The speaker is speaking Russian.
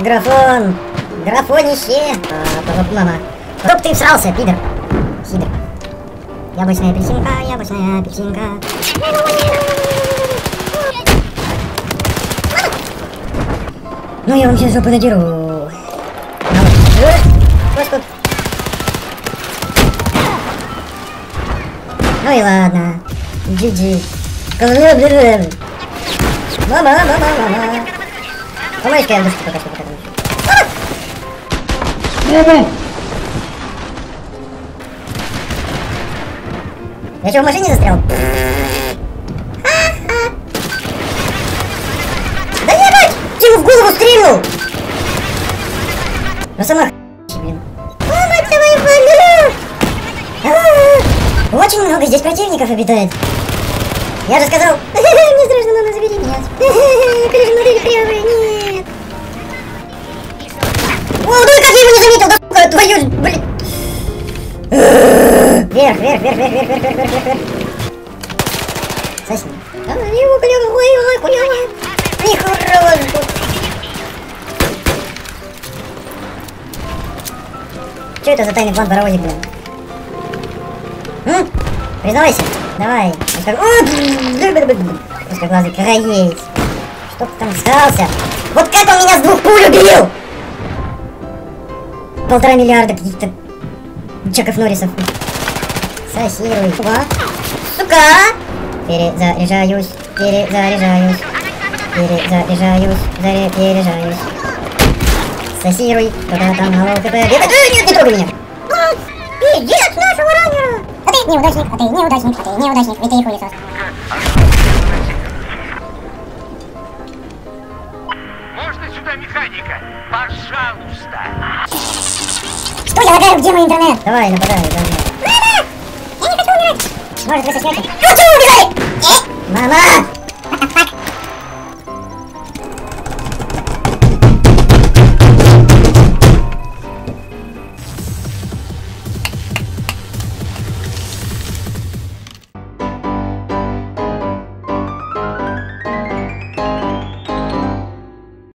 Графон! Графонище! Мама. Чтоб ты всрался, пидор! Сидор. Яблочная апельсинка, яблочная апельсинка. Ну я вам сейчас жопу надеру. Просто... Ну и ладно. GG. Мама. Помоешь-ка я в душке пока что покажу. Я что, в машине застрял? Да ебать! Ты ему в голову стрельнул! Ну сама блин. Мать твою больную! Очень много здесь противников обитает. Я же сказал, мне страшно, мама, забери меня. Конечно, модели клевые, нет. О, ну и как я его не заметил, да сука, твою, блин. Вверх. Сосни. А, его клево, ой, клево. Нехорошо. Что это за тайный план паровозик, блин? Признавайся. Давай. Узкоглазый короеец. Чтоб ты там срался. Вот как он меня с 2 пуль убил! 1,5 миллиарда каких-то Чаков Норрисов. Сосируй. Сука! Перезаряжаюсь. Сосируй. Кто-то там на ЛКП. Нет, не трогай меня! Пиздец нашего раннера! А ты неудачник, ведь ты и хуесос. Можно сюда механика? Пожалуйста. Что я лагаю, где мой интернет? Давай, нападай, давай. Мама! Я не хочу умирать! Может, вы соснете? Хочу убежать! Мама!